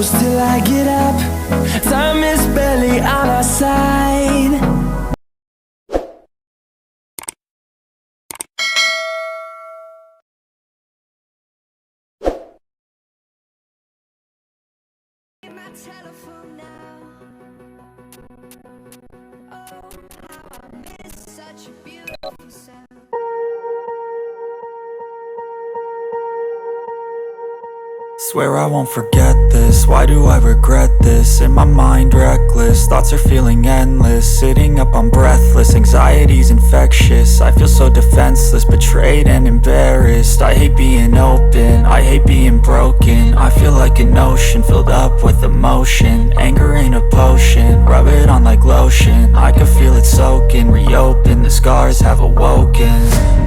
close till I get up. Time is barely on our side. My telephone now. Oh, how I miss such a beautiful sound. Swear I won't forget this, why do I regret this? In my mind reckless, thoughts are feeling endless. Sitting up I'm breathless, anxiety's infectious. I feel so defenseless, betrayed and embarrassed. I hate being open, I hate being broken. I feel like an ocean filled up with emotion. Anger ain't a potion, rub it on like lotion. I can feel it soaking, reopen, the scars have awoken.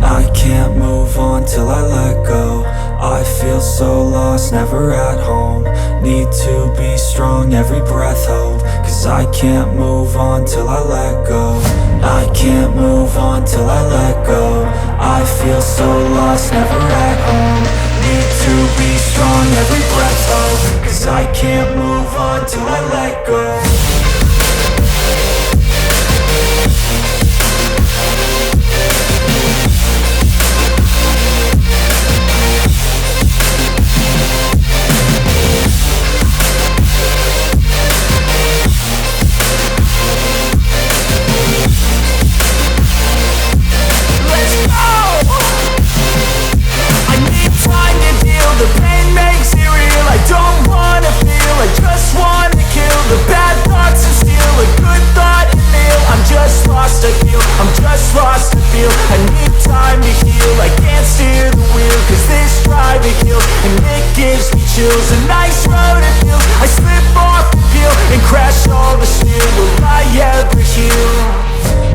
I can't move on till I let go. I feel so lost, never at home. Need to be strong, every breath hope. Cause I can't move on till I let go. I can't move on till I let go. I feel so lost, never at home. Need to be strong, every breath hope. Cause I can't move on till I let go. A nice road to feel. I slip off the peel and crash all the steel. Will I ever heal?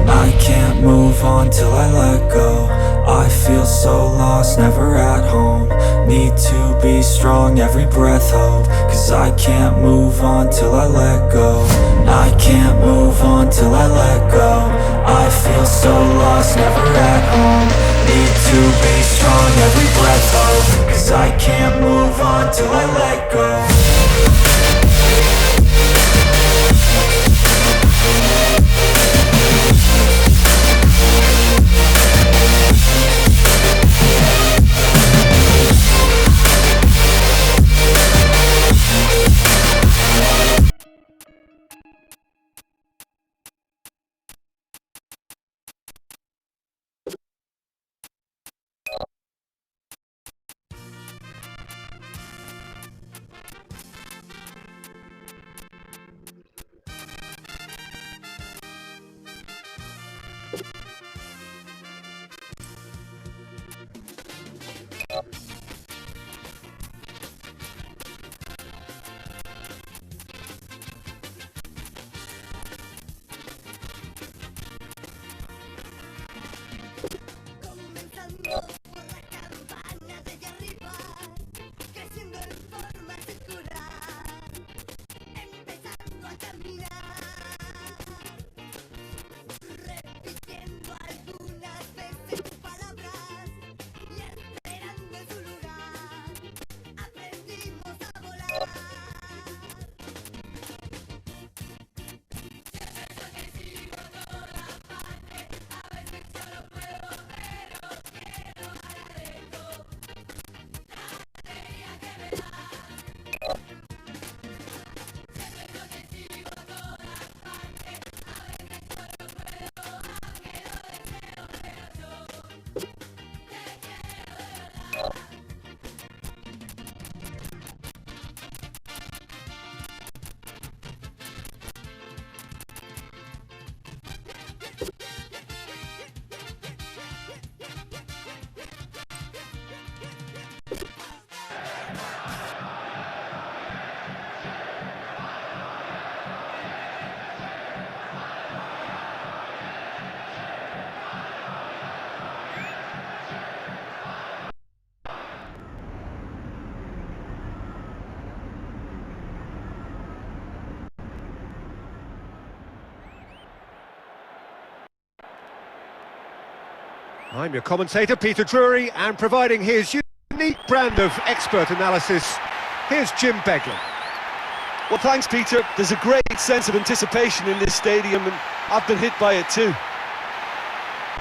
I can't move on till I let go. I feel so lost, never at home. Need to be strong, every breath hope. Cause I can't move on till I let go. I can't move on till I let go. I feel so lost, never at home. Need to be strong, every breath hope. Cause I can't move on till I let go. I'm your commentator, Peter Drury, and providing his unique brand of expert analysis, here's Jim Beglin. Well, thanks, Peter. There's a great sense of anticipation in this stadium, and I've been hit by it too.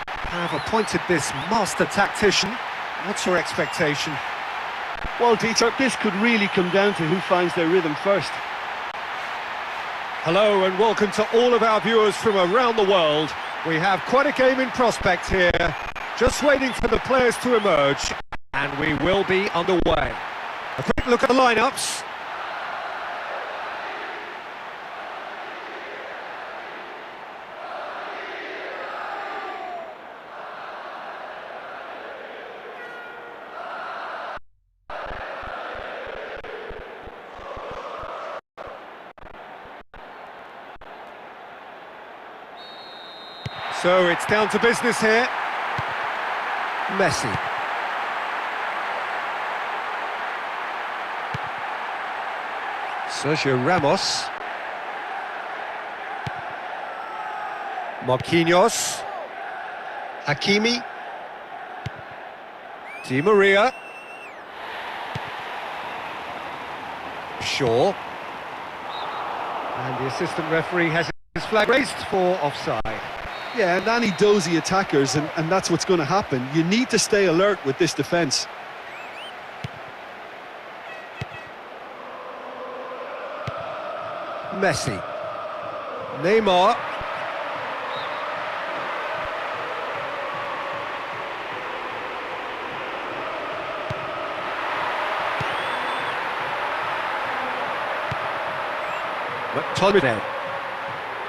Have appointed this master tactician. What's your expectation? Well, Peter, this could really come down to who finds their rhythm first. Hello and welcome to all of our viewers from around the world. We have quite a game in prospect here. Just waiting for the players to emerge, and we will be underway. A quick look at the lineups. So it's down to business here. Messi. Sergio Ramos. Marquinhos. Hakimi. Di Maria. Shaw. And the assistant referee has his flag raised for offside. Yeah, and any dozy attackers, and that's what's going to happen. You need to stay alert with this defence. Messi. Neymar. McTominay.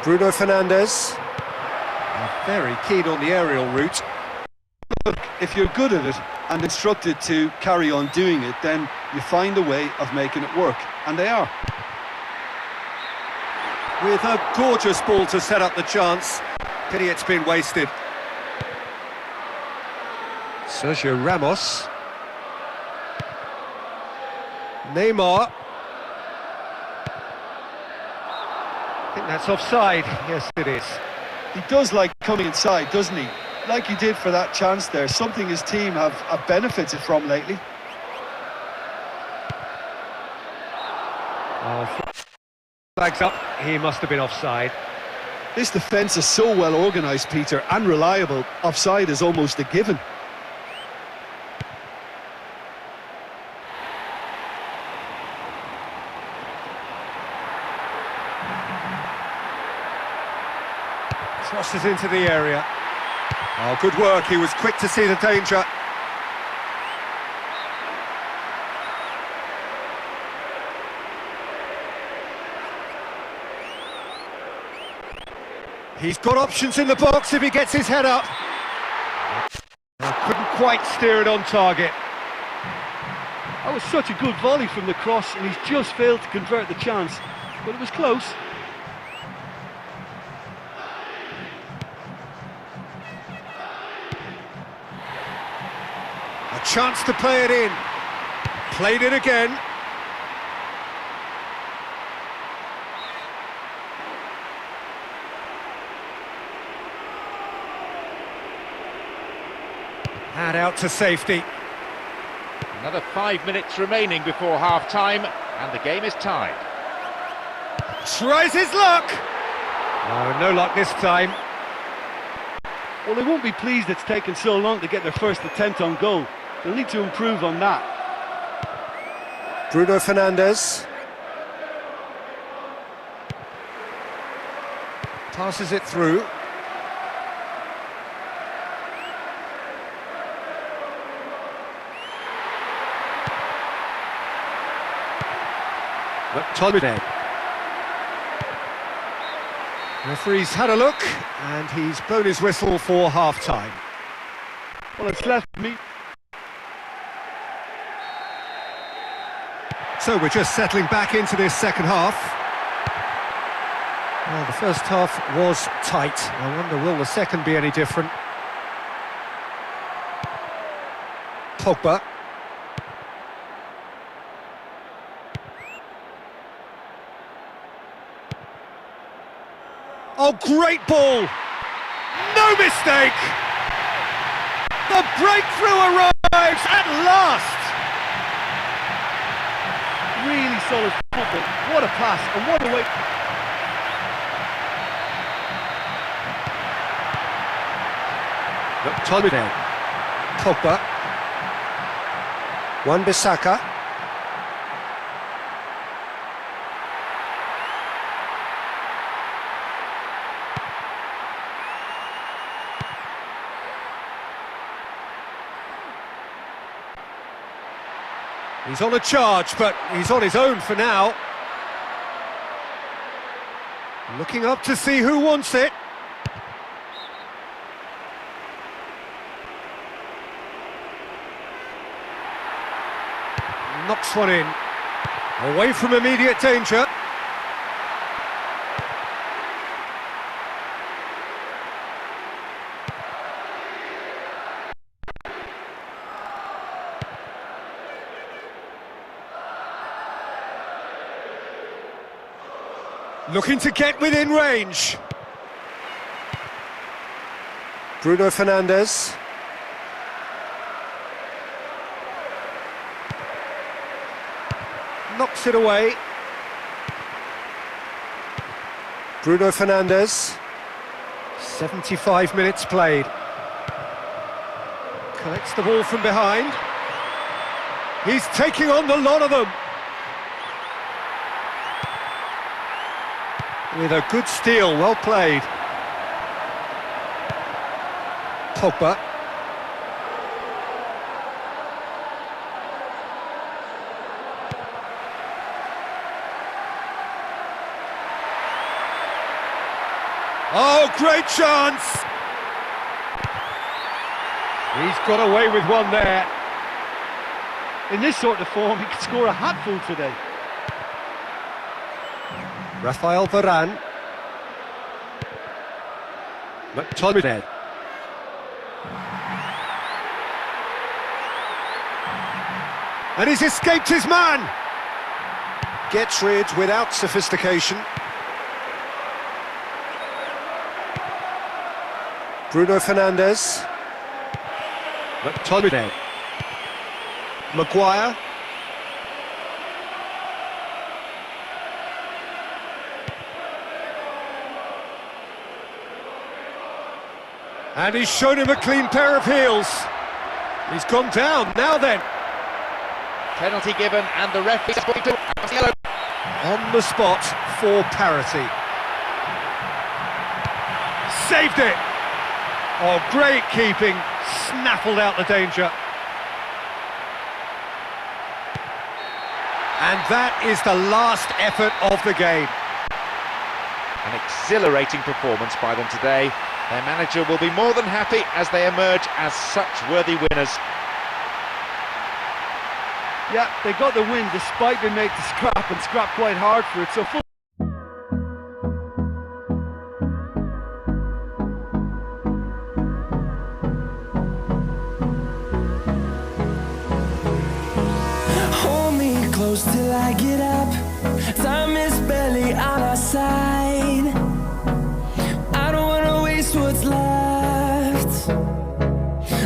Bruno Fernandes. Very keen on the aerial route. Look, if you're good at it and instructed to carry on doing it, then you find a way of making it work, and they are. With a gorgeous ball to set up the chance. Pity it's been wasted. Sergio Ramos. Neymar. I think that's offside. Yes, it is. He does like coming inside, doesn't he? Like he did for that chance there, something his team have benefited from lately. Oh, flags up, he must have been offside. This defence is so well organised, Peter, and reliable. Offside is almost a given. Crosses into the area. Oh, good work, he was quick to see the danger. He's got options in the box if he gets his head up. Couldn't quite steer it on target. That was such a good volley from the cross, and he's just failed to convert the chance. But it was close. A chance to play it in. Played it again. And out to safety. Another 5 minutes remaining before half-time, and the game is tied. Tries his luck! No luck this time. Well, they won't be pleased it's taken so long to get their first attempt on goal. They'll need to improve on that. Bruno Fernandes. Passes it through. McTominay. Referee's had a look, and he's blown his whistle for half-time. Well, it's left me. So we're just settling back into this second half. Well, the first half was tight. I wonder, will the second be any different? Pogba. Oh, great ball! No mistake! The breakthrough arrives at last! Really solid football. What What a pass, and what a way... McTominay, Pogba, Wan-Bissaka, he's on a charge, but he's on his own for now. Looking up to see who wants it. Knocks one in. Away from immediate danger. Looking to get within range. Bruno Fernandes. Knocks it away. Bruno Fernandes. 75 minutes played. Collects the ball from behind. He's taking on the lot of them. With a good steal, well played. Pogba. Oh, great chance! He's got away with one there. In this sort of form, he could score a hatful today. Rafael Varane. McTominay. And he's escaped his man! Gets rid without sophistication. Bruno Fernandes. McTominay. Maguire. And he's shown him a clean pair of heels. He's gone down, now then. Penalty given, and the referee is going to yellow. On the spot for parity. Saved it! Oh, great keeping, snaffled out the danger. And that is the last effort of the game. An exhilarating performance by them today. Their manager will be more than happy as they emerge as such worthy winners. Yeah, they got the win despite being made to scrap, and scrap quite hard for it. So full Hold me close till I get up. Time is barely on our side. I don't wanna waste what's left.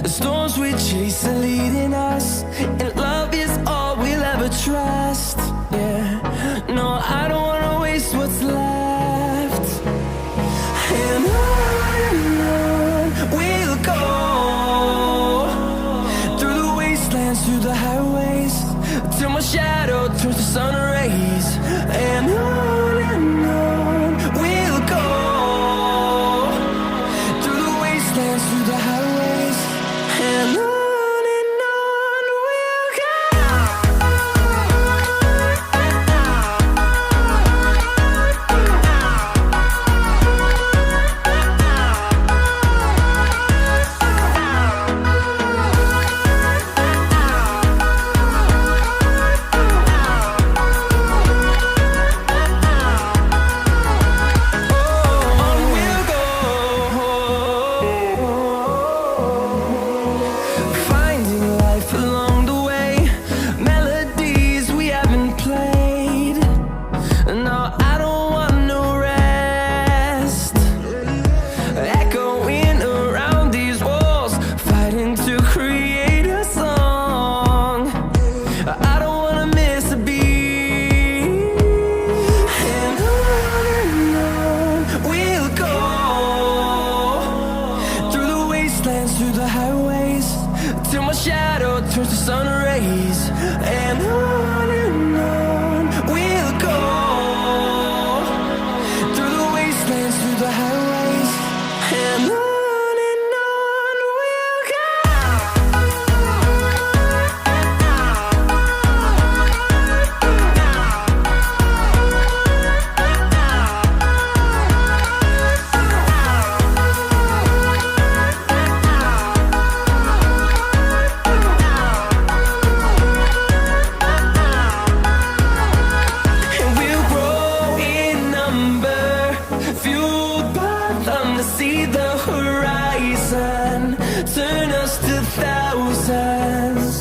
The storms we chase are leading us, and love is all we'll ever trust. Yeah, no, I don't wanna waste what's left. And on we'll go, through the wastelands, through the highways, till my shadow turns to sun rays. And on we'll go, through the wastelands, through the highways, and on we'll go. rays, and on we'll go, through the wastelands, through the highways, and on we'll go. And we'll grow in number, fueled by them to see the horizon, turn us to thousands.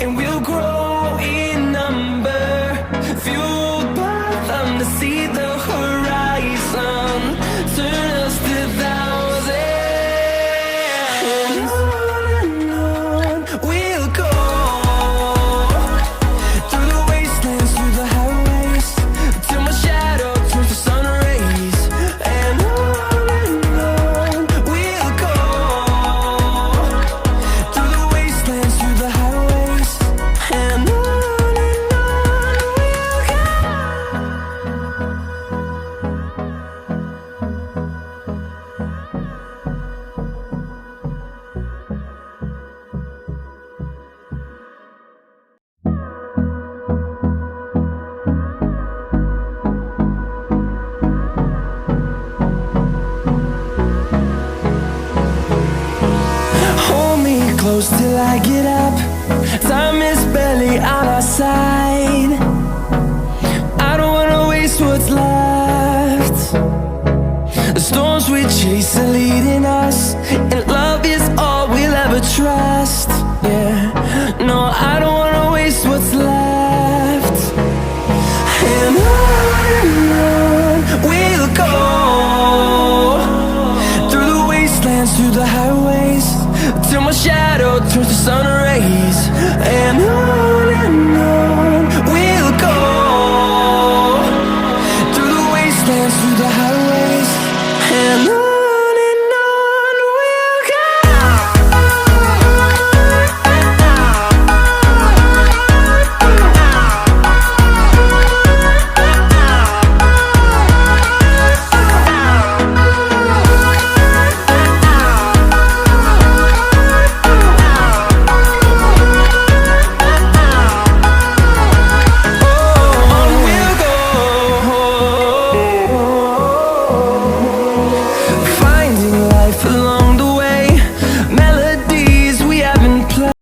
And we'll grow in number, fueled by them to see the horizon, turn us to thousands. And on we'll go, through the wastelands, through the highways, till my shadow turns to sun rays, and on we'll go, through the wastelands, through the highways, and on we'll go. Hold me close till I get up. Time